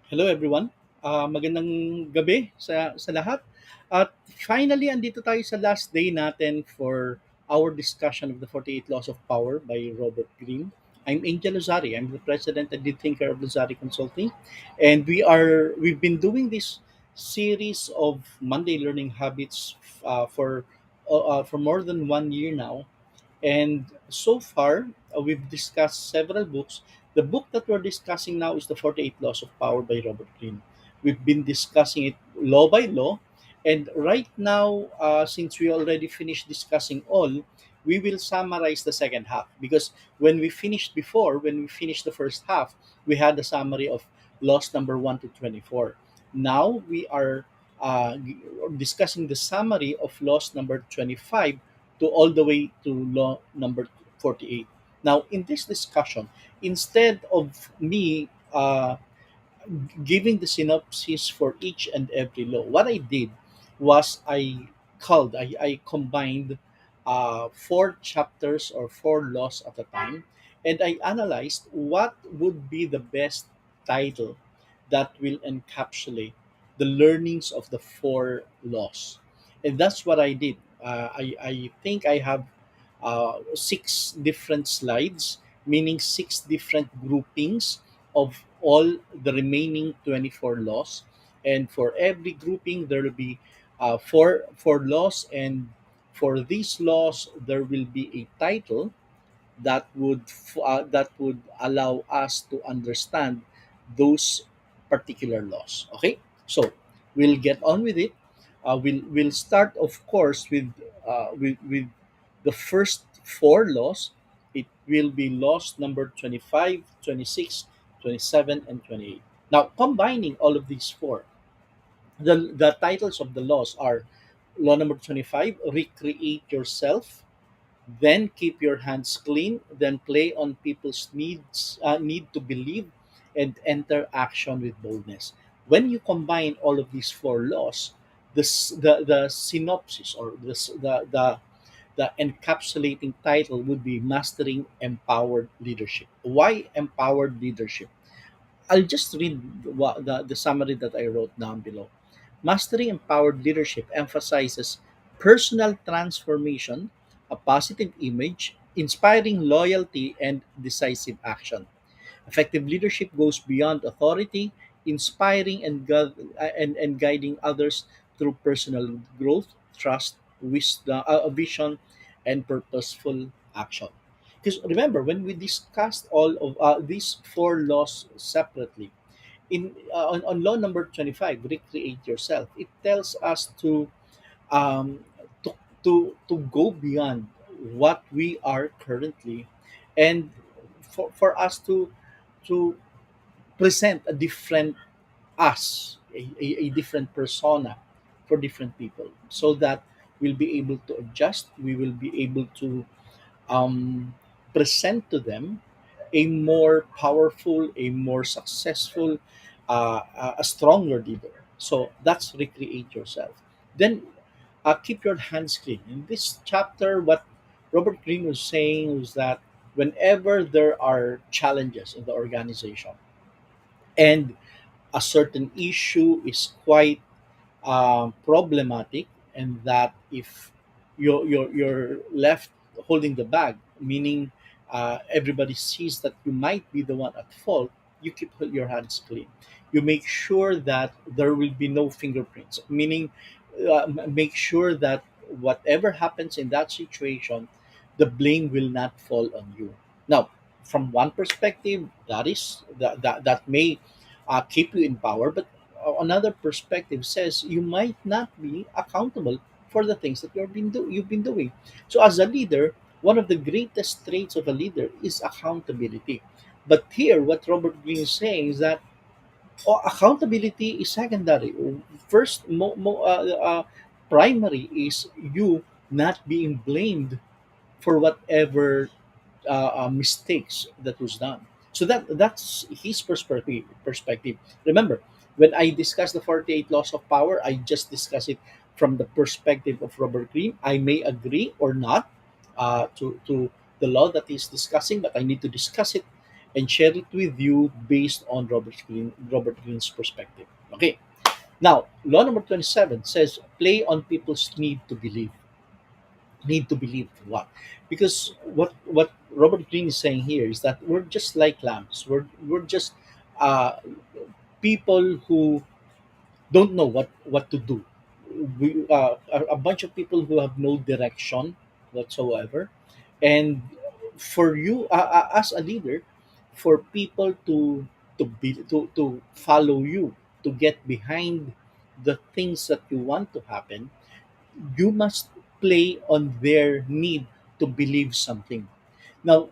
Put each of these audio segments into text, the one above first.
Hello everyone. Magandang gabi sa lahat. At finally, andito tayo sa last day natin for our discussion of the 48 Laws of Power by Robert Greene. I'm Angel Lozari. I'm the president and lead thinker of Lozari Consulting. And we've been doing this series of Monday learning habits for more than 1 year now. And so far, we've discussed several books. The book that we're discussing now is The 48 Laws of Power by Robert Greene. We've been discussing it law by law. And right now, since we already finished discussing all, we will summarize the second half. Because when we finished the first half, we had a summary of laws number 1 to 24. Now we are discussing the summary of laws number 25 to all the way to law number 48. Now, in this discussion, instead of me giving the synopsis for each and every law, what I did was I combined four chapters or four laws at a time, and I analyzed what would be the best title that will encapsulate the learnings of the four laws. And that's what I did. I think I have six different slides, meaning six different groupings of all the remaining 24 laws. And for every grouping, there will be four laws. And for these laws, there will be a title that would allow us to understand those particular laws. Okay, so we'll get on with it. We'll start, of course, with the first four laws. It will be laws number 25, 26, 27, and 28. Now, combining all of these four, the titles of the laws are law number 25, recreate yourself, then keep your hands clean, then play on people's need to believe, and enter action with boldness. When you combine all of these four laws, the synopsis or the encapsulating title would be Mastering Empowered Leadership. Why empowered leadership? I'll just read the summary that I wrote down below. Mastering Empowered Leadership emphasizes personal transformation, a positive image, inspiring loyalty, and decisive action. Effective leadership goes beyond authority, inspiring and guiding others through personal growth, trust, wisdom, vision, and purposeful action. Because remember, when we discussed all of these four laws separately, on law number 25, recreate yourself, it tells us um, to, to go beyond what we are currently, and for us to present a different us, a different persona for different people, so that we'll be able to adjust, we will be able to um, present to them a more powerful, a more successful, a stronger leader. So that's recreate yourself. Then keep your hands clean. In this chapter, what Robert Greene was saying was that whenever there are challenges in the organization and a certain issue is quite problematic, and that if you're left holding the bag, meaning everybody sees that you might be the one at fault, you keep your hands clean. You make sure that there will be no fingerprints, meaning make sure that whatever happens in that situation, the blame will not fall on you. Now, from one perspective, that may keep you in power, but another perspective says you might not be accountable for the things that you've been doing. So, as a leader, one of the greatest traits of a leader is accountability. But here, what Robert Greene is saying is that accountability is secondary. First, primary is you not being blamed for whatever mistakes that was done. So that's his perspective. Remember, when I discussed the 48 laws of power, I just discussed it from the perspective of Robert Greene. I may agree or not to the law that he's discussing, but I need to discuss it and share it with you based on Robert Greene's perspective. Okay. Now, law number 27 says play on people's need to believe. Need to believe what? Because what Robert Greene is saying here is that we're just like lambs. We're just uh, people who don't know what to do. A bunch of people who have no direction whatsoever, and for you as a leader, for people to follow you, to get behind the things that you want to happen, you must play on their need to believe something. Now,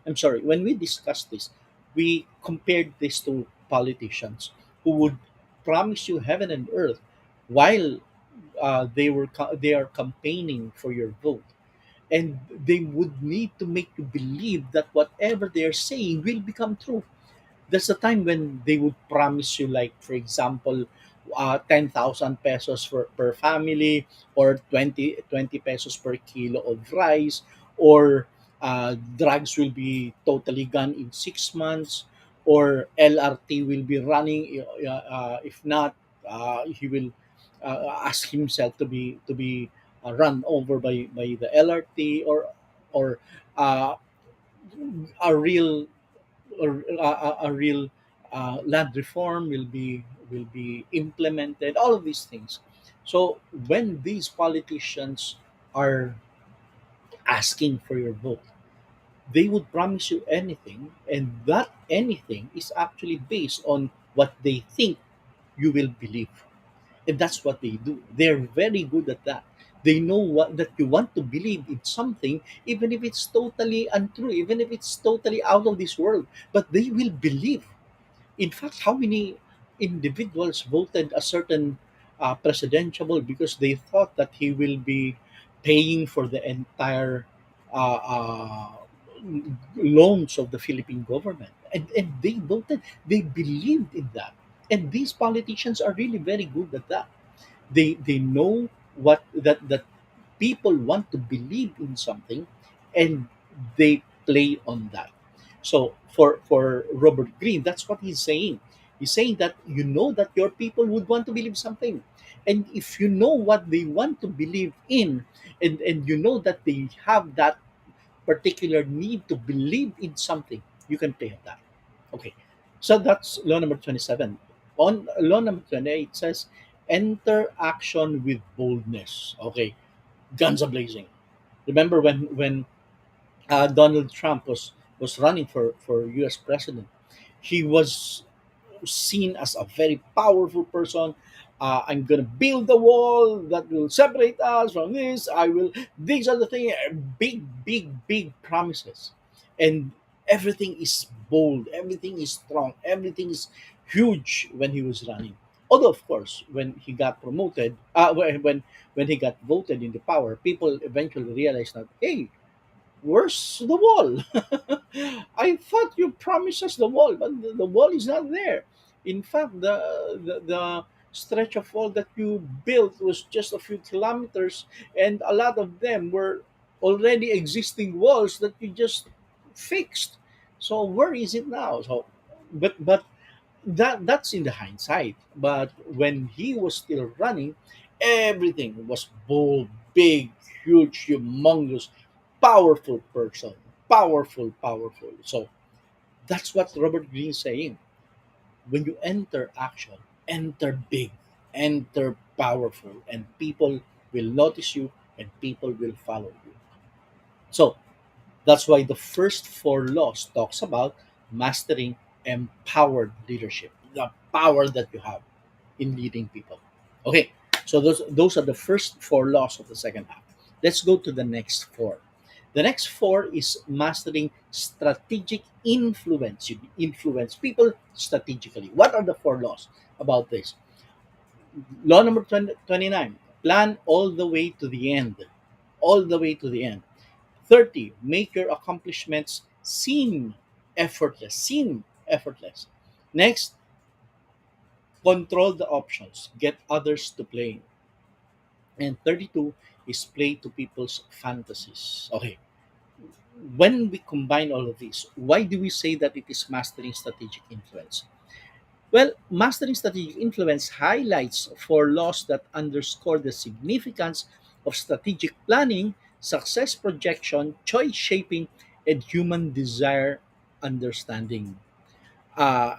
I'm sorry, when we discussed this, we compared this to politicians who would promise you heaven and earth while they are campaigning for your vote, and they would need to make you believe that whatever they are saying will become true. There's a time when they would promise you, like, for example, 10,000 pesos per family, or 20 pesos per kilo of rice, or drugs will be totally gone in 6 months, or LRT will be running. If not, he will ask himself to be run over by the LRT, or uh, a real a real land reform will be implemented. All of these things. So when these politicians are asking for your vote, they would promise you anything, and that anything is actually based on what they think you will believe. And that's what they do. They're very good at that. They know what that you want to believe in something, even if it's totally untrue, even if it's totally out of this world, but they will believe. In fact, how many individuals voted a certain presidential because they thought that he will be paying for the entire uh, uh, loans of the Philippine government, and they voted. They believed in that, and these politicians are really very good at that. They know what that people want to believe in something, and they play on that. So for Robert Greene, that's what he's saying. He's saying that you know that your people would want to believe something, and if you know what they want to believe in, and you know that they have that particular need to believe in something, you can play on that. Okay, so that's law number 27. On law number 28, it says enter action with boldness. Okay, guns a blazing. Remember when Donald Trump was running for U.S. president, he was seen as a very powerful person. I'm gonna build a wall that will separate us from this. I will. These are the things. Big, big, big promises, and everything is bold. Everything is strong. Everything is huge when he was running. Although, of course, when he got promoted, when he got voted into power, people eventually realized that, hey, where's the wall? I thought you promised us the wall, but the wall is not there. In fact, the stretch of wall that you built was just a few kilometers, and a lot of them were already existing walls that you just fixed. So where is it now? So, but that's in the hindsight. But when he was still running, everything was bold, big, huge, humongous, powerful person, powerful. So that's what Robert Greene is saying. When you enter action, enter big, enter powerful, and people will notice you, and people will follow you. So that's why the first four laws talks about mastering empowered leadership, the power that you have in leading people. Okay, so those are the first four laws of the second half. Let's go to the next four. The next four is mastering strategic influence. You influence people strategically. What are the four laws about this? Law number 29: plan all the way to the end. All the way to the end. 30: make your accomplishments seem effortless. Seem effortless. Next, control the options. Get others to play. And 32 is play to people's fantasies. Okay, when we combine all of these, why do we say that it is mastering strategic influence? Well, mastering strategic influence highlights four laws that underscore the significance of strategic planning, success projection, choice shaping, and human desire understanding. Uh,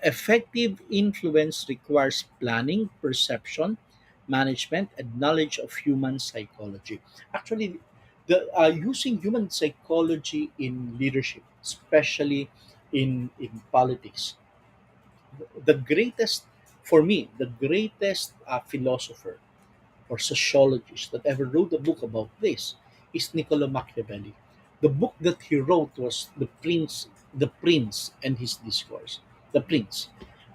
Effective influence requires planning, perception, management, and knowledge of human psychology. Actually, the using human psychology in leadership, especially in politics, the greatest for me, the greatest philosopher or sociologist that ever wrote a book about this is Niccolo Machiavelli. The book that he wrote was The Prince and His Discourse. The Prince.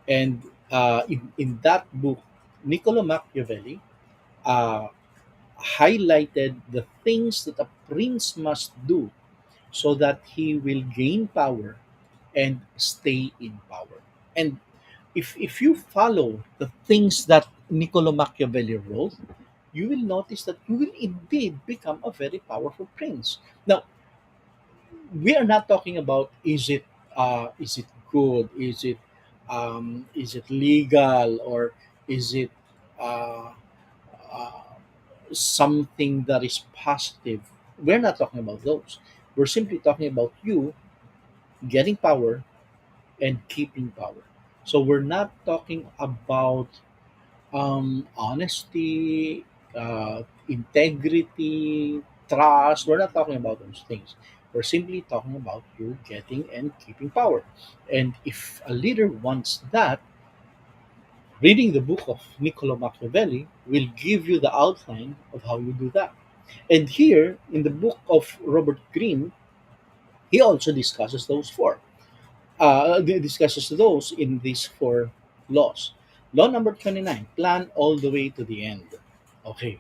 And in that book, Niccolo Machiavelli uh, highlighted the things that a prince must do so that he will gain power and stay in power. And if you follow the things that Niccolo Machiavelli wrote, you will notice that you will indeed become a very powerful prince. Now, we are not talking about is it good, is it legal, or is it uh, uh, something that is positive. We're not talking about those. We're simply talking about you getting power and keeping power. So we're not talking about honesty, integrity, trust. We're not talking about those things. We're simply talking about you getting and keeping power. And if a leader wants that, reading the book of Niccolo Machiavelli will give you the outline of how you do that. And here in the book of Robert Greene, he also discusses those four. Discusses those in these four laws. Law number 29: plan all the way to the end. Okay,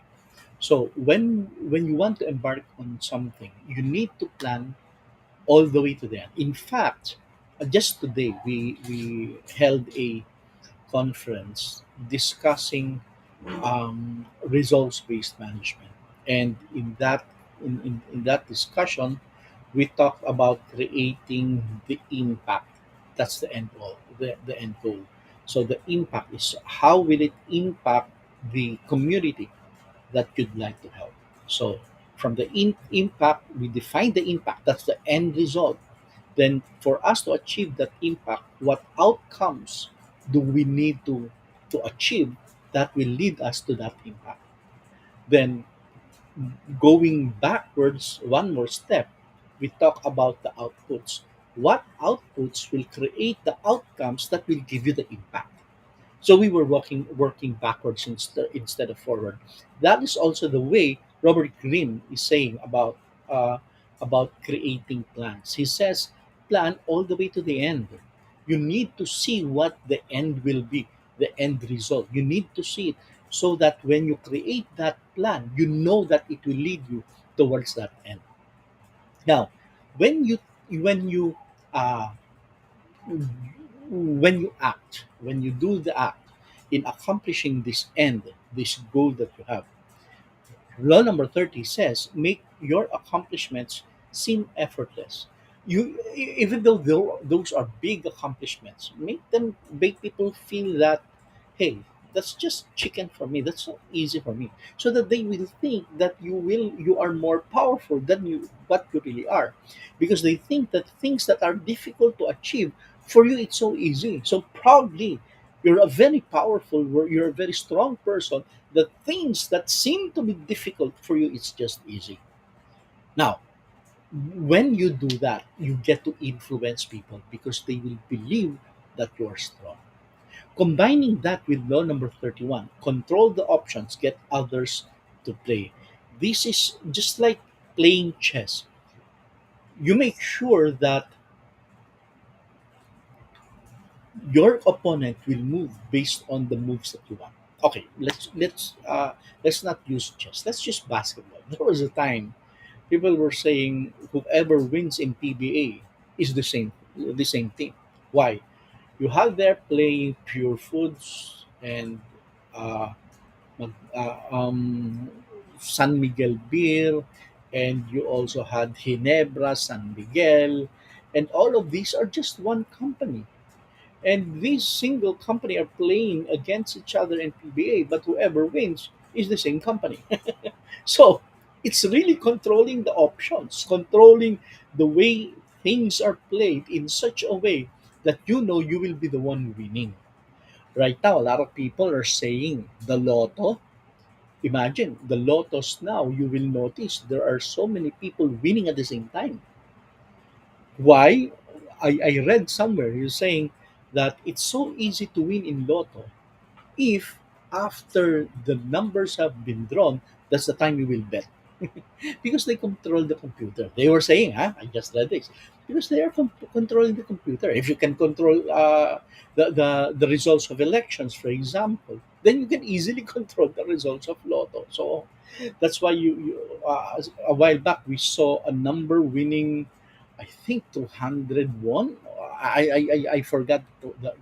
so when you want to embark on something, you need to plan all the way to the end. In fact, just today we held a conference discussing results based management, and in that discussion, we talked about creating the impact. That's the end goal. The end goal. So the impact is how will it impact the community that you'd like to help. So from the impact, we define the impact. That's the end result. Then for us to achieve that impact, what outcomes do we need to achieve that will lead us to that impact? Then going backwards one more step, we talk about the outputs. What outputs will create the outcomes that will give you the impact? So we were working backwards instead of forward. That is also the way Robert Greene is saying about creating plans. He says, plan all the way to the end. You need to see what the end will be, the end result. You need to see it so that when you create that plan, you know that it will lead you towards that end. Now, when you uh, when you do the act in accomplishing this end, this goal that you have, law number 30 says, make your accomplishments seem effortless. Even though those are big accomplishments, make people feel that, hey, that's just chicken for me. That's so easy for me. So that they will think that you are more powerful than what you really are. Because they think that things that are difficult to achieve, for you it's so easy. So proudly, you're a very powerful, you're a very strong person. The things that seem to be difficult for you, it's just easy. Now, when you do that, you get to influence people because they will believe that you are strong. Combining that with law number 31, control the options, get others to play. This is just like playing chess. You make sure that your opponent will move based on the moves that you want. Okay, let's not use chess. Let's use basketball. There was a time people were saying whoever wins in PBA is the same team. Why? You have there playing pure foods and uh, San Miguel beer and you also had Ginebra, San Miguel, and all of these are just one company. And these single company are playing against each other in PBA, but whoever wins is the same company. So it's really controlling the options, controlling the way things are played in such a way that you know you will be the one winning. Right now, a lot of people are saying the lotto. Imagine the lotos now, you will notice there are so many people winning at the same time. Why? I read somewhere you're saying that it's so easy to win in lotto if after the numbers have been drawn, that's the time you will bet. Because they control the computer. They were saying, I just read this. Because they are controlling the computer. If you can control the results of elections, for example, then you can easily control the results of lotto. So that's why a while back we saw a number winning, I think 201. I forgot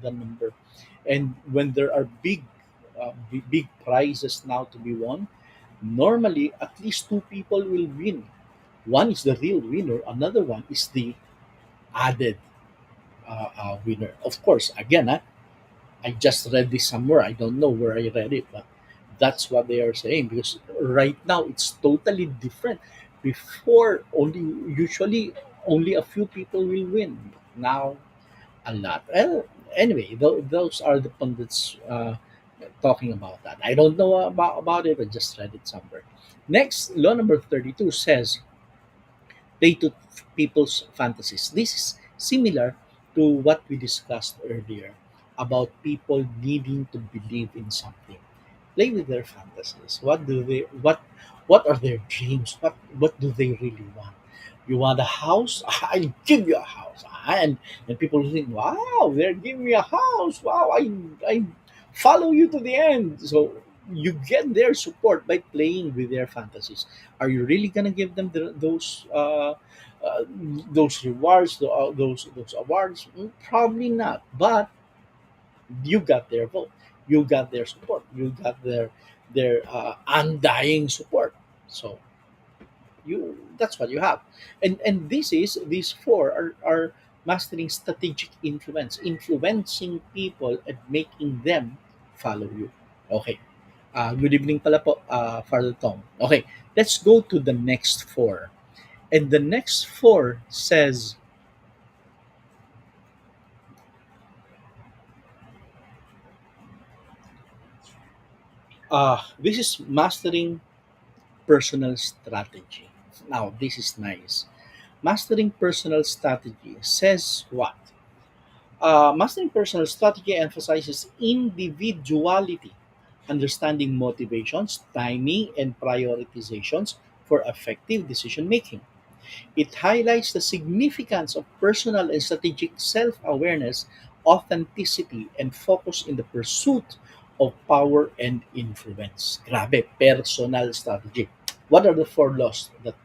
the number. And when there are big prizes now to be won, normally at least two people will win. One is the real winner, another one is the added winner. Of course, again, I just read this somewhere. I don't know where I read it, but that's what they are saying because right now it's totally different. Before, only usually only a few people will win. Now a lot. Well, anyway, those are the pundits talking about that. I don't know about it. I just read it somewhere. Next, law number 32 says play to people's fantasies. This is similar to what we discussed earlier about people needing to believe in something. Play with their fantasies. What are their dreams? What do they really want? You want a house? I'll give you a house. And people think, wow, they're giving me a house. Wow, I follow you to the end. So you get their support by playing with their fantasies. Are you really gonna give them those rewards, those awards? Probably not. But you got their vote, you got their support, you got their undying support. So you that's what you have. And these four are mastering strategic influence, influencing people and making them follow you. Okay. Good evening pala po, Father Tom. Okay, let's go to the next four. And the next four says, this is mastering personal strategy. Now, this is nice. Mastering personal strategy says what? Mastering personal strategy emphasizes individuality, understanding motivations, timing, and prioritizations for effective decision making. It highlights the significance of personal and strategic self awareness, authenticity, and focus in the pursuit of power and influence. Grabe, personal strategy. What are the four laws that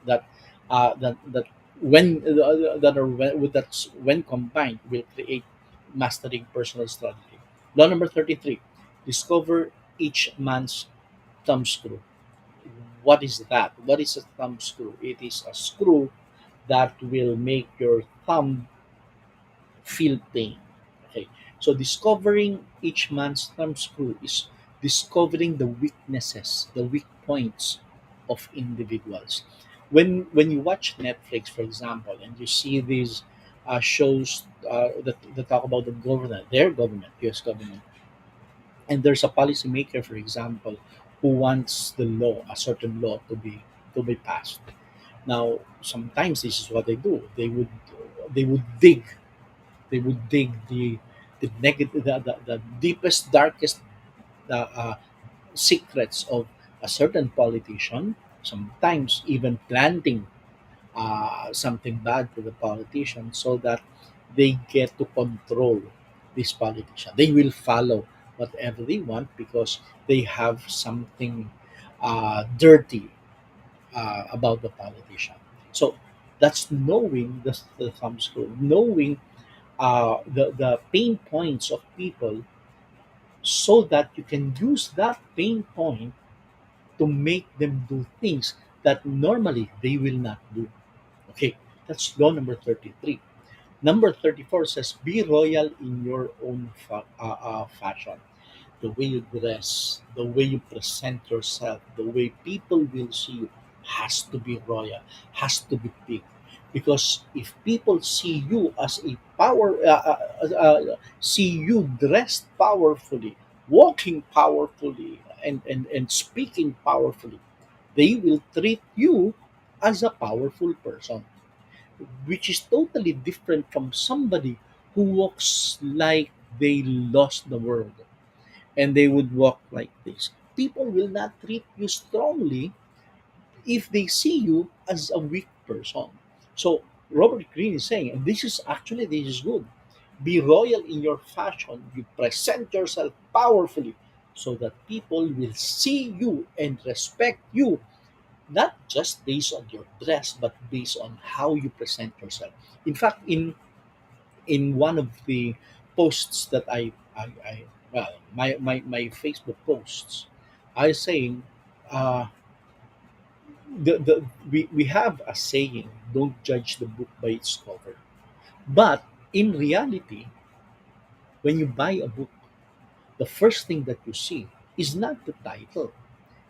when that are that's when combined will create mastering personal strategy? Law number 33: discover each man's thumb screw. What is that? What is a thumb screw? It is a screw that will make your thumb feel pain. Okay. So discovering each man's thumb screw is discovering the weaknesses, the weak points of individuals. When you watch Netflix, for example, and you see these shows that talk about the government, their government, U.S. government, and there's a policymaker, for example, who wants the law, a certain law, to be passed. Now, sometimes this is what they do. They would dig the negative the deepest darkest secrets of a certain politician. Sometimes even planting something bad to the politician so that they get to control this politician. They will follow whatever they want because they have something dirty about the politician. So that's knowing the thumb screw, knowing the pain points of people so that you can use that pain point to make them do things that normally they will not do. Okay, that's law number 33. Number 34 says, be royal in your own fashion. The way you dress, the way you present yourself, the way people will see you has to be royal, has to be big. Because if people see you as a see you dressed powerfully, walking powerfully, and speaking powerfully, they will treat you as a powerful person, which is totally different from somebody who walks like they lost the world, and they would walk like this. People will not treat you strongly if they see you as a weak person. So Robert Greene is saying, and this is good. Be royal in your fashion. You present yourself powerfully so that people will see you and respect you, not just based on your dress, but based on how you present yourself. In fact, in one of the posts that I well, my Facebook posts, I was saying, uh, we have a saying, don't judge the book by its cover. But in reality, when you buy a book, the first thing that you see is not the title,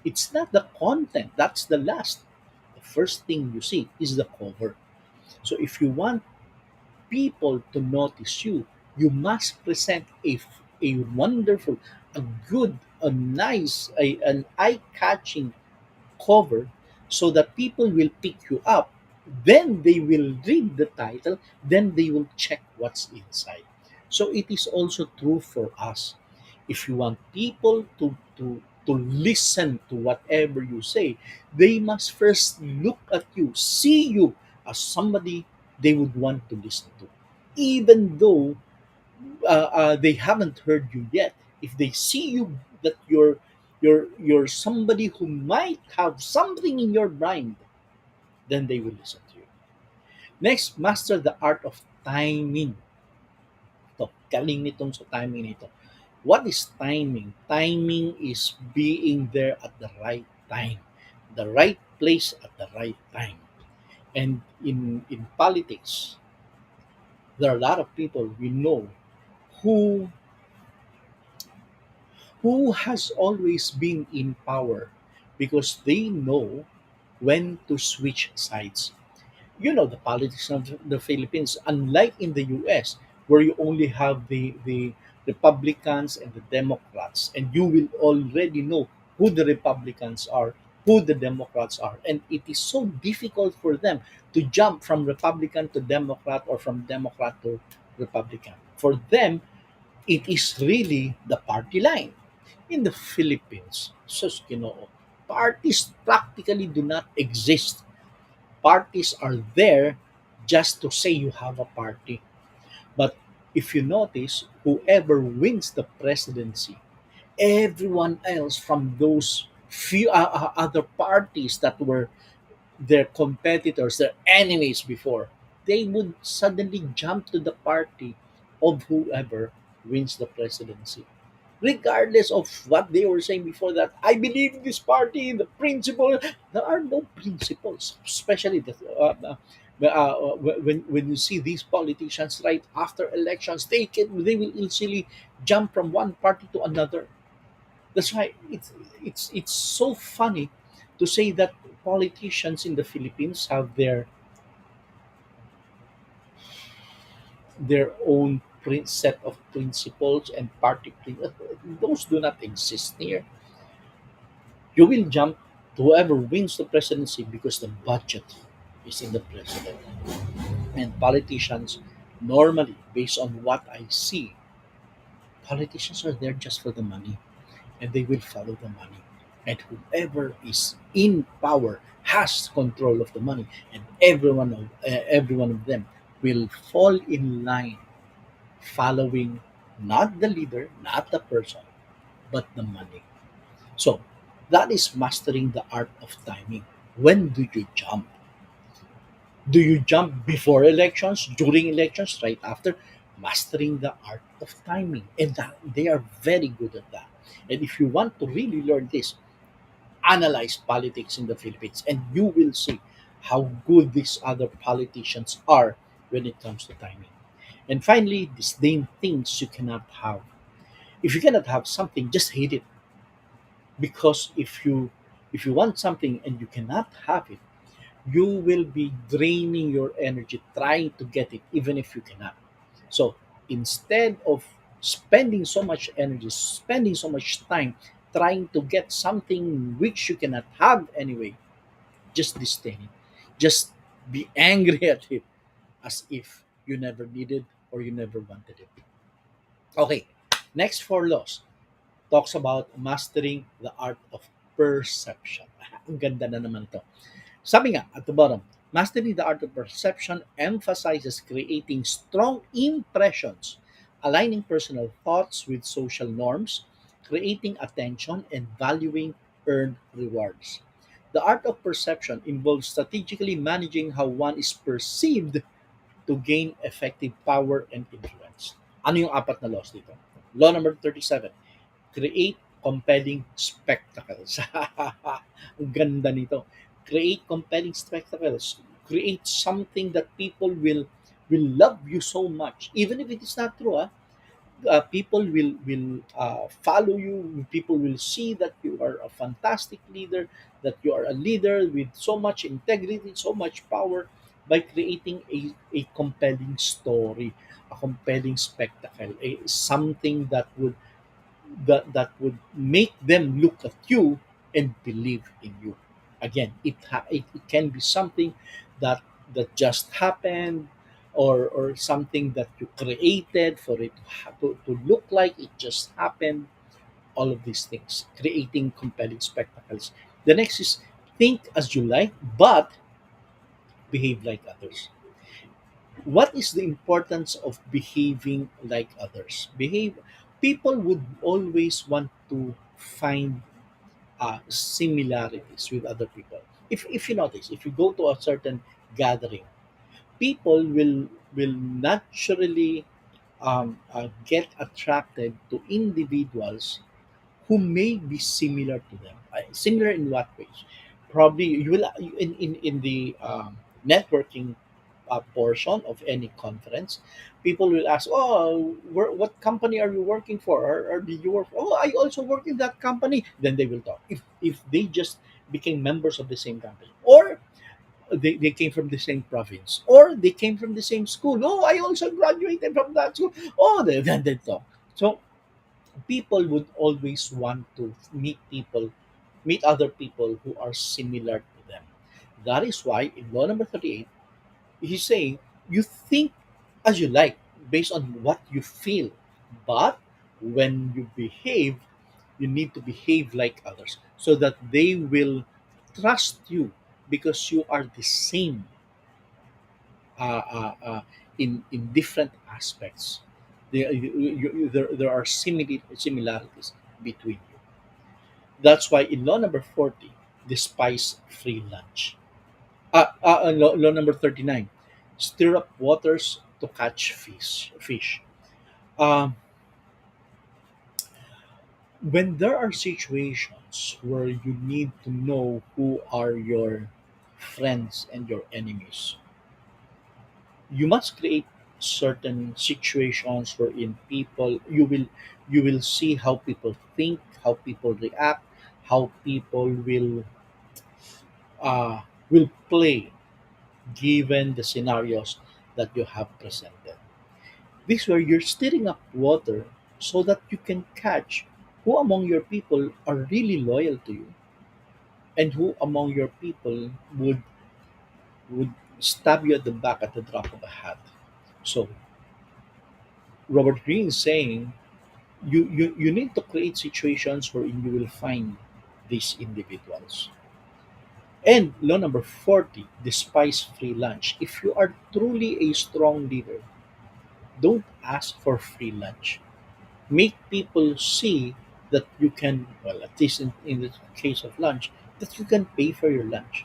it's not the content, that's the last. The first thing you see is the cover. So if you want people to notice you, you must present a wonderful, a good, a nice, an eye catching cover so that people will pick you up. Then they will read the title, then they will check what's inside. So it is also true for us. If you want people to listen to whatever you say, they must first look at you, see you as somebody they would want to listen to. Even though they haven't heard you yet, if they see you that you're somebody who might have something in your mind, then they will listen to you. Next, master the art of timing. Ito, galing nitong sa timing nito. What is timing? Timing is being there at the right time, the right place at the right time. And in politics, there are a lot of people we know who has always been in power because they know when to switch sides. You know the politics of the Philippines, unlike in the US, where you only have the Republicans and the Democrats, and you will already know who the Republicans are, who the Democrats are, and it is so difficult for them to jump from Republican to Democrat or from Democrat to Republican. For them, it is really the party line. In the Philippines, sus ginoo, parties practically do not exist. Parties are there just to say you have a party. But if you notice, whoever wins the presidency, everyone else from those few other parties that were their competitors, their enemies before, they would suddenly jump to the party of whoever wins the presidency. Regardless of what they were saying before that, I believe in this party, the principle. There are no principles, especially when you see these politicians right after elections, they will easily jump from one party to another. That's why it's so funny to say that politicians in the Philippines have their own set of principles and party. Those do not exist here. You will jump to whoever wins the presidency because the budget is in the president. And politicians, normally, based on what I see, politicians are there just for the money, and they will follow the money. And whoever is in power has control of the money, and every one of them will fall in line, following not the leader, not the person, but the money. So that is mastering the art of timing. When do you jump? Do you jump before elections, during elections, right after? Mastering the art of timing. And that they are very good at that. And if you want to really learn this, analyze politics in the Philippines, and you will see how good these other politicians are when it comes to timing. And finally, disdain things you cannot have. If you cannot have something, just hate it. Because if you want something and you cannot have it, you will be draining your energy trying to get it, even if you cannot. So instead of spending so much energy, spending so much time trying to get something which you cannot have anyway, just disdain it. Just be angry at it as if you never needed or you never wanted it. Okay, next four laws talks about mastering the art of perception. Ang ganda na naman to. Sabi nga at the bottom, mastering the art of perception emphasizes creating strong impressions, aligning personal thoughts with social norms, creating attention, and valuing earned rewards. The art of perception involves strategically managing how one is perceived to gain effective power and influence. Ano yung apat na laws dito? Law number 37, create compelling spectacles. Ang ganda nito. Create compelling spectacles. Create something that people will love you so much, even if it is not true. People will follow you. People will see that you are a fantastic leader, that you are a leader with so much integrity, so much power, by creating a compelling story, a compelling spectacle, something that would make them look at you and believe in you. Again, it can be something that just happened, or something that you created for it to look like it just happened. All of these things, creating compelling spectacles. The next is think as you like, but behave like others. What is the importance of behaving like others? Behave. People would always want to find similarities with other people. If you notice, if you go to a certain gathering, people will naturally get attracted to individuals who may be similar to them. Similar in what ways? Probably you will in the networking portion of any conference, people will ask, "Oh, what company are you working for? Or did you work? Oh, I also work in that company." Then they will talk. If they just became members of the same company, or they came from the same province, or they came from the same school. Oh, I also graduated from that school. Oh, then they talk. So people would always want to meet other people who are similar to them. That is why in law number 38, he's saying you think as you like based on what you feel, but when you behave, you need to behave like others so that they will trust you because you are the same uh, uh, uh, in different aspects. There are similarities between you. That's why in law number 40, despise free lunch. Law number 39, stir up waters to catch fish. Um, when there are situations where you need to know who are your friends and your enemies, you must create certain situations wherein people you will see how people think, how people react, how people uh, will play given the scenarios that you have presented. This where you're stirring up water so that you can catch who among your people are really loyal to you, and who among your people would stab you at the back at the drop of a hat. So Robert Greene is saying you need to create situations where you will find these individuals. And law number 40, despise free lunch. If you are truly a strong leader, don't ask for free lunch. Make people see that you can, well, at least in the case of lunch, that you can pay for your lunch,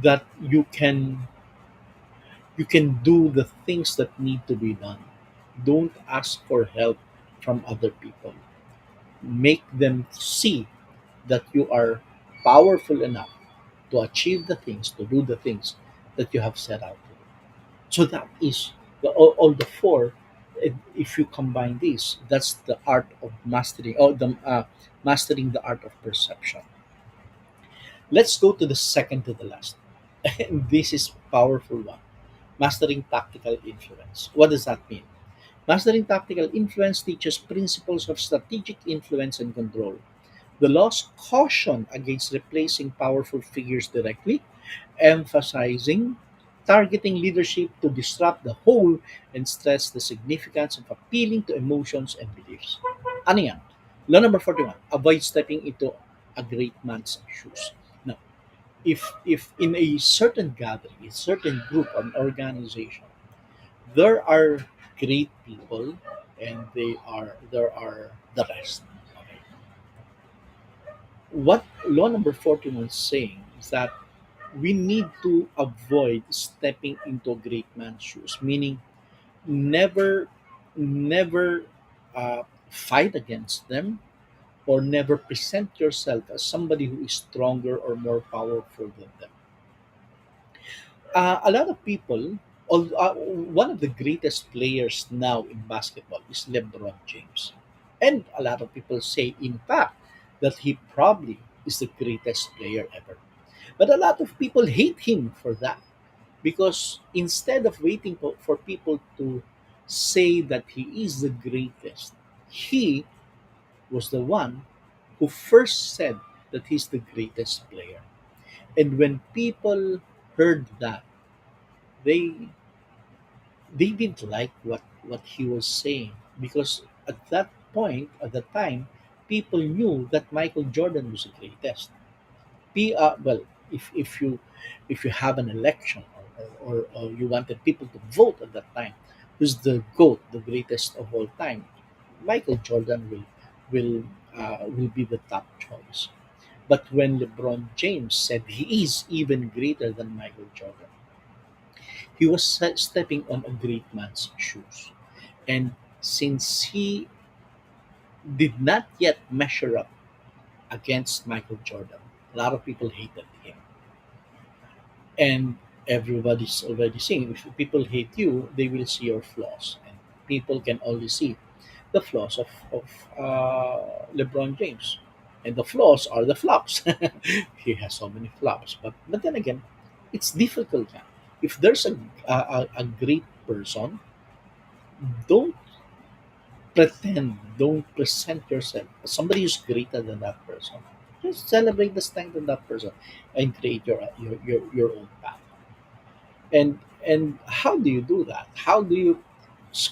that you can do the things that need to be done. Don't ask for help from other people. Make them see that you are powerful enough to achieve the things, to do the things that you have set out to do. So that is all the four. If you combine these, that's the art of mastering, mastering the art of perception. Let's go to the second to the last. And this is powerful one. Mastering tactical influence. What does that mean? Mastering tactical influence teaches principles of strategic influence and control. The laws caution against replacing powerful figures directly, emphasizing targeting leadership to disrupt the whole and stress the significance of appealing to emotions and beliefs. Ano yan? Law number 41, avoid stepping into a great man's shoes. Now, if in a certain gathering, a certain group, an organization, there are great people and there are the rest. Okay. What law number 41 is saying is that we need to avoid stepping into a great man's shoes, meaning never, never fight against them or never present yourself as somebody who is stronger or more powerful than them. A lot of people, one of the greatest players now in basketball is LeBron James. And a lot of people say, in fact, that he probably is the greatest player ever. But a lot of people hate him for that because instead of waiting for people to say that he is the greatest, he was the one who first said that he's the greatest player. And when people heard that, they they didn't like what he was saying because at that point, at the time, people knew that Michael Jordan was the greatest. Well, if you have an election or you wanted people to vote at that time, who's the GOAT, the greatest of all time, Michael Jordan will be the top choice. But when LeBron James said he is even greater than Michael Jordan, he was stepping on a great man's shoes. And since he did not yet measure up against Michael Jordan, a lot of people hated him. And everybody's already saying if people hate you, they will see your flaws. And people can only see the flaws of LeBron James. And the flaws are the flops. He has so many flops. But then again, it's difficult. If there's a great person, don't don't present yourself as somebody who's greater than that person. Just celebrate the strength of that person and create your own path. And how do you do that? How do you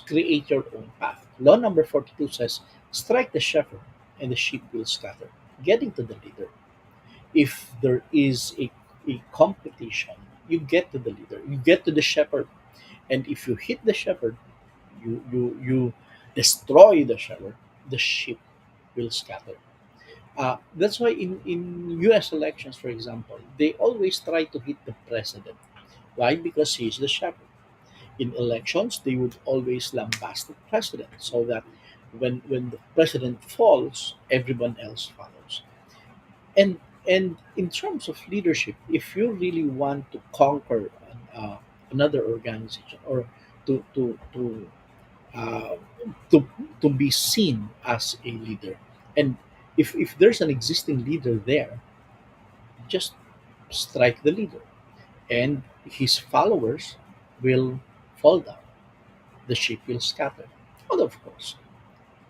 create your own path? Law number 42 says, strike the shepherd and the sheep will scatter. Getting to the leader. If there is a competition, you get to the leader, you get to the shepherd. And if you hit the shepherd, you destroy the shepherd, the sheep will scatter. That's why in US elections, for example, they always try to hit the president. Why? Because he's the shepherd. In elections, they would always lambast the president so that when the president falls, everyone else follows. And in terms of leadership, if you really want to conquer another organization or to to to uh, to to be seen as a leader, and if there's an existing leader there, just strike the leader, and his followers will fall down. The sheep will scatter. But of course,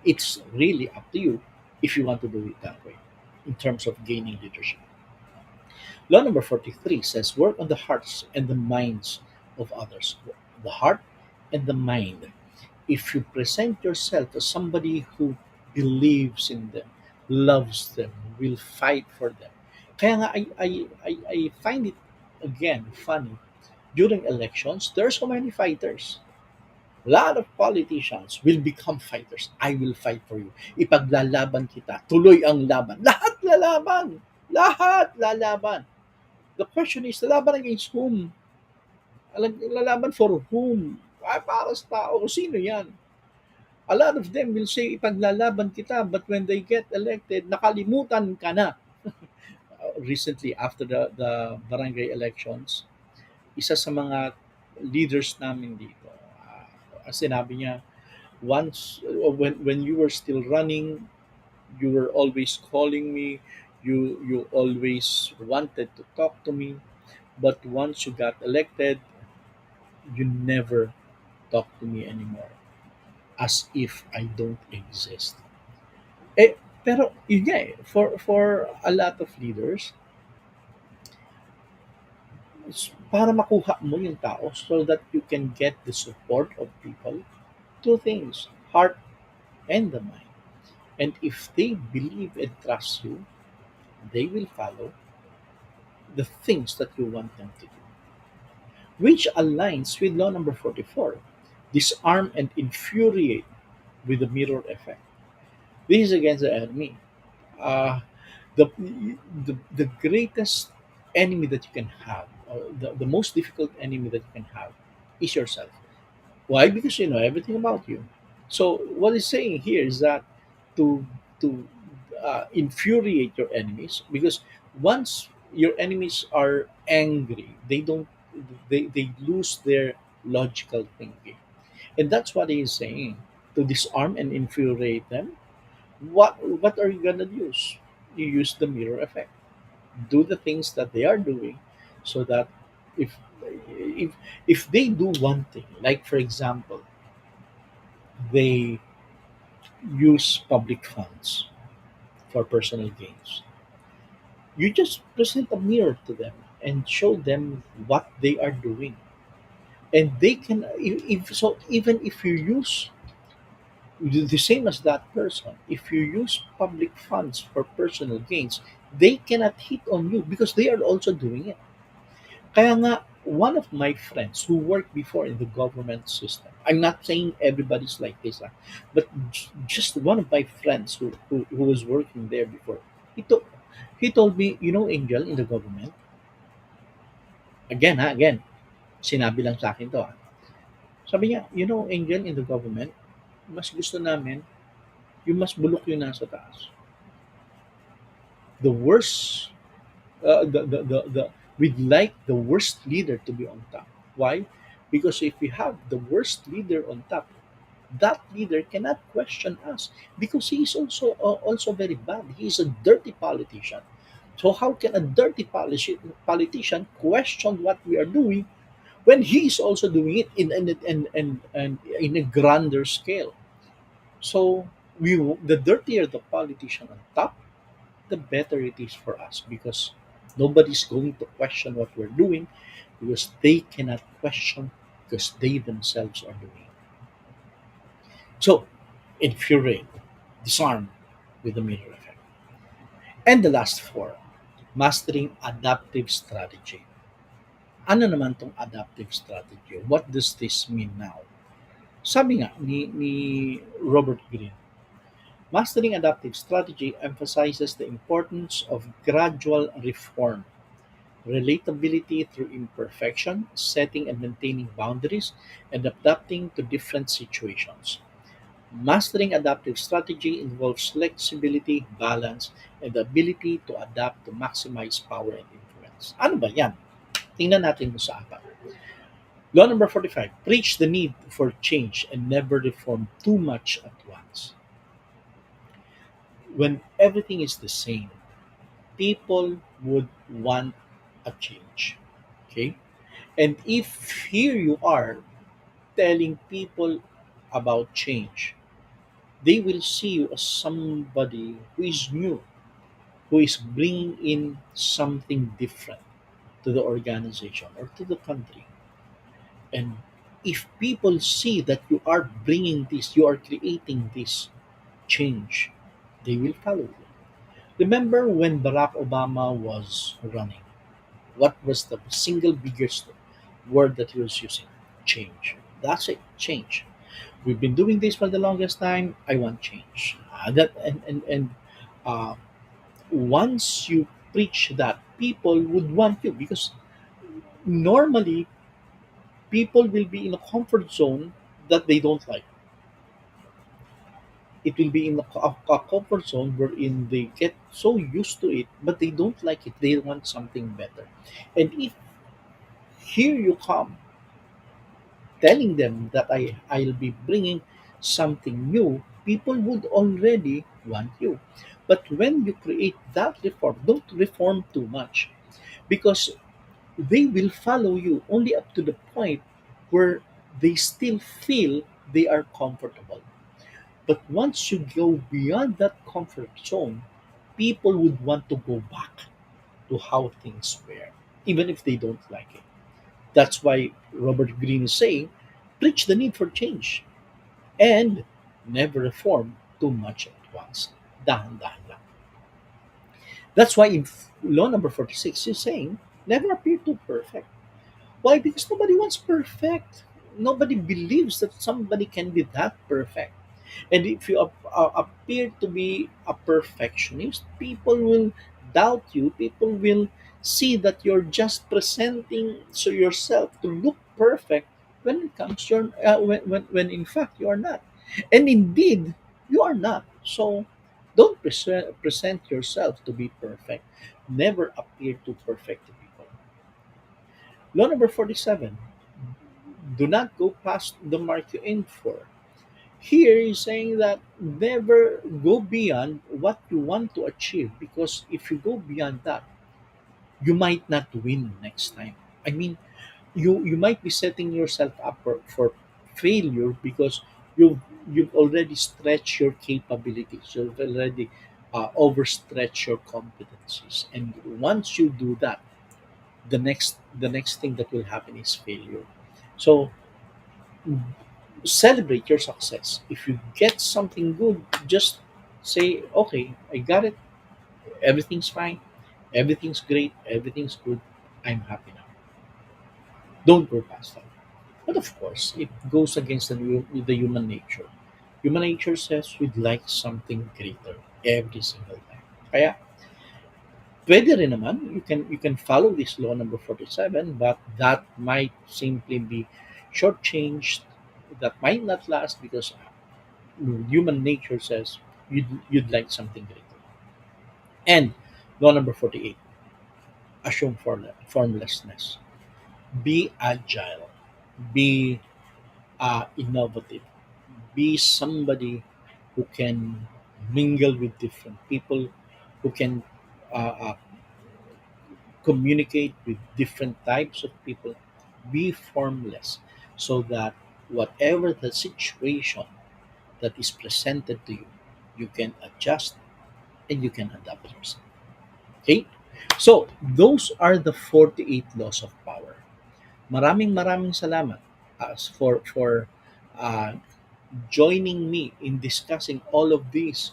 it's really up to you if you want to do it that way in terms of gaining leadership. Law number 43 says work on the hearts and the minds of others. The heart and the mind. If you present yourself as somebody who believes in them, loves them, will fight for them. Kaya nga, I find it again funny. During elections, there are so many fighters. A lot of politicians will become fighters. I will fight for you. Ipaglalaban kita. Tuloy ang laban. Lahat lalaban. Lahat lalaban. The question is, lalaban against whom? Lalaban for whom? Ay, para sa tao. Sino yan? A lot of them will say, ipaglalaban kita, but when they get elected, nakalimutan ka na. recently after the barangay elections, isa sa mga leaders namin dito, sinabi niya, once when you were still running, you were always calling me, you always wanted to talk to me, but once you got elected, you never talk to me anymore, as if I don't exist. Eh, pero yun nga eh, for a lot of leaders, para makuha mo yung tao so that you can get the support of people, two things, heart and the mind. And if they believe and trust you, they will follow the things that you want them to do, which aligns with law number 44, disarm and infuriate with the mirror effect. This is against the enemy. Uh, the greatest enemy that you can have, or the most difficult enemy that you can have, is yourself. Why? Because you know everything about you. So what he's saying here is that to to infuriate your enemies, because once your enemies are angry, they lose their logical thinking, and that's what he is saying. To disarm and infuriate them, what are you gonna use? You use the mirror effect. Do the things that they are doing, so that if if if they do one thing, like for example, they use public funds for personal gains, you just present a mirror to them and show them what they are doing, and they can, if so, even if you use the same as that person, if you use public funds for personal gains, they cannot hit on you because they are also doing it. Kaya nga, one of my friends who worked before in the government system, I'm not saying everybody's like this, but just one of my friends who was working there before, he, to, he told me, you know, Angel, in the government, again, sinabi lang sa akin to. Sabi niya, you know, Angel, in the government, mas gusto namin, yung mas bulok yung nasa taas. The worst, we'd like the worst leader to be on top. Why? Because if we have the worst leader on top, that leader cannot question us, because he is also very bad. He is a dirty politician. So how can a dirty politician question what we are doing when he is also doing it in in a grander scale? So the dirtier the politician on top, the better it is for us, because nobody's going to question what we're doing, because they cannot question, because they themselves are doing. So, infuriate, disarm with the mirror effect. And the last four, mastering adaptive strategy. Ano naman tong adaptive strategy? What does this mean now? Sabi nga ni Robert Greene, mastering adaptive strategy emphasizes the importance of gradual reform, relatability through imperfection, setting and maintaining boundaries, and adapting to different situations. Mastering adaptive strategy involves flexibility, balance, and the ability to adapt to maximize power and influence. Ano ba yan? Tingnan natin mo sa apat. Law number 45, preach the need for change and never reform too much at once. When everything is the same, people would want a change. Okay? And if here you are telling people about change, they will see you as somebody who is new, who is bringing in something different to the organization or to the country. And if people see that you are bringing this, you are creating this change, they will follow you. Remember when Barack Obama was running, what was the single biggest word that he was using? Change. That's it, change. We've been doing this for the longest time. I want change. That and uh, once you preach that, people would want you, because normally people will be in a comfort zone that they don't like. it will be in a comfort zone wherein they get so used to it, but they don't like it. They want something better. And if here you come telling them that I'll be bringing something new, people would already want you. But when you create that reform, don't reform too much, because they will follow you only up to the point where they still feel they are comfortable. But once you go beyond that comfort zone, people would want to go back to how things were, even if they don't like it. That's why Robert Greene is saying, preach the need for change and never reform too much at once. Dahan-dahan lang. That's why in law number 46, he's saying, never appear too perfect. Why? Because nobody wants perfect. Nobody believes that somebody can be that perfect. And if you appear to be a perfectionist, people will doubt you. People will see that you're just presenting so yourself to look perfect when it comes your when in fact you are not. And indeed, you are not. So don't present yourself to be perfect. Never appear too perfect to people. Law number 47, do not go past the mark you aim for. Here is saying that never go beyond what you want to achieve, because if you go beyond that, you might not win next time. I mean, you might be setting yourself up for failure because you've already stretched your capabilities. You've already overstretched your competencies, and once you do that, the next thing that will happen is failure. So celebrate your success. If you get something good, just say, okay, I got it. Everything's fine. Everything's great. Everything's good. I'm happy now. Don't go past that. But of course, it goes against the human nature. Human nature says we'd like something greater every single time. Kaya, pwede rin naman, you can follow this law number 47, but that might simply be shortchanged. That might not last because human nature says you'd like something greater. And law number 48, assume formlessness. Be agile, be innovative, be somebody who can mingle with different people, who can communicate with different types of people. Be formless so that whatever the situation that is presented to you, you can adjust and you can adapt yourself. Okay? So, those are the 48 laws of power. Maraming salamat for uh, joining me in discussing all of these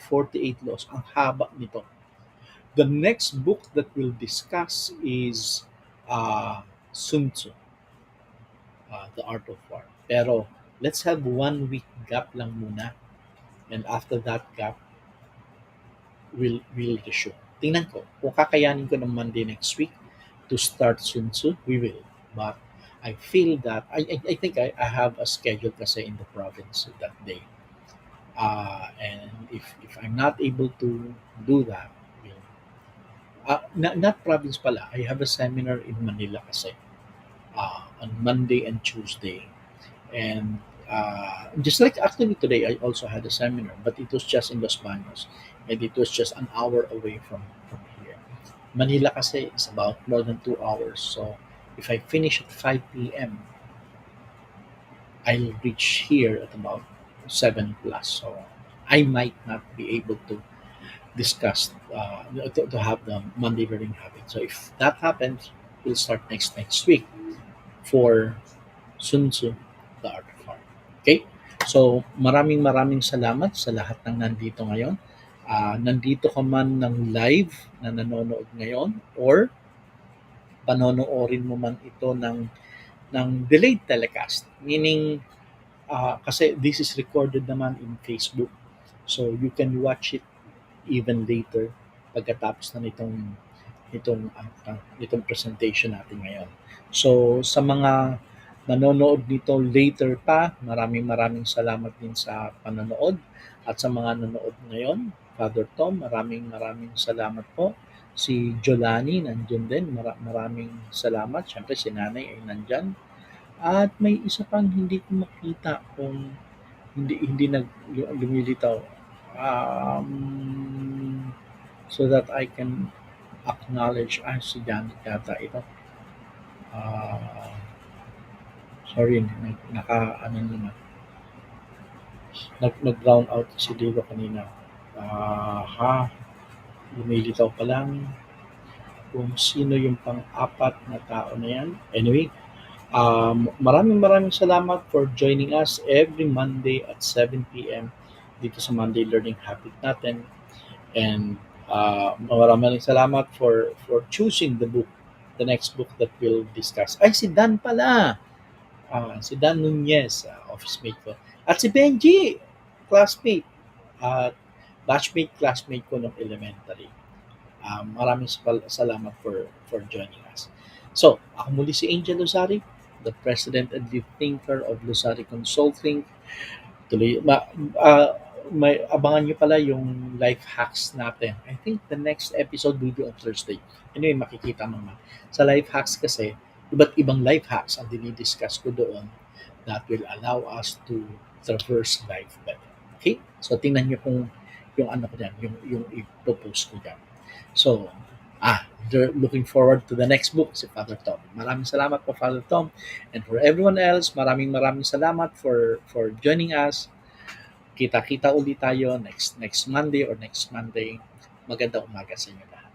48 laws. Ang haba nito. The next book that we'll discuss is Sun Tzu, The Art of War. Pero let's have 1 week gap lang muna. And after that gap, we'll resume. Tingnan ko. Kung kakayanin ko ng Monday next week to start Sun Tzu, we will. But I feel that I think I have a schedule kasi in the province that day. And if I'm not able to do that, we'll, not province pala. I have a seminar in Manila kasi on Monday and Tuesday. And just like actually today, I also had a seminar, but it was just in Los Baños, and it was just an hour away from here. Manila kasi is about more than 2 hours. So if I finish at 5 p.m., I'll reach here at about 7 plus. So I might not be able to discuss, to have the Monday learning habit. So if that happens, we'll start next week for Sun Tzu, The Art of War. Okay? So, maraming salamat sa lahat ng nandito ngayon. Nandito ka man ng live na nanonood ngayon or panonoorin mo man ito ng delayed telecast. Meaning, kasi this is recorded naman in Facebook. So, you can watch it even later pagkatapos na nitong presentation natin ngayon. So sa mga nanonood nito later pa, maraming salamat din sa panonood At sa mga nanonood ngayon, Father Tom, maraming maraming salamat po. Si Jolani nandiyan din, maraming salamat. Siyempre si Nanay ay nandyan. At may isa pang hindi ko makita kung hindi lumilitaw. So that I can acknowledge, si Janet yata ito. Ah, sorry, ano naman, nag-brown out si Diego kanina. Ha, lumilitaw pa lang kung sino yung pang-apat na tao na yan. Anyway, maraming maraming salamat for joining us every Monday at 7 p.m. dito sa Monday Learning Habit natin. And maraming salamat for choosing the next book that we'll discuss. Ay, si Dan pala. Si Dan Nunez, office mate ko. At si Benji, classmate. At classmate ko nung elementary. Maraming salamat for joining us. So, ako muli si Angel Luzari, the president and lead thinker of Luzari Consulting. Tuloy, may abangan nyo pala yung life hacks natin. I think the next episode will be on Thursday. Anyway, makikita mo naman. Sa life hacks kasi, iba't ibang life hacks ang dinidiscuss ko doon that will allow us to traverse life better. Okay? So, tingnan nyo kung yung ano ko dyan, yung i-propose ko dyan. So, looking forward to the next book, si Father Tom. Maraming salamat po, Father Tom. And for everyone else, maraming maraming salamat for joining us. Kita-kita ulit tayo next Monday or next Monday. Magandang umaga sa inyo lahat.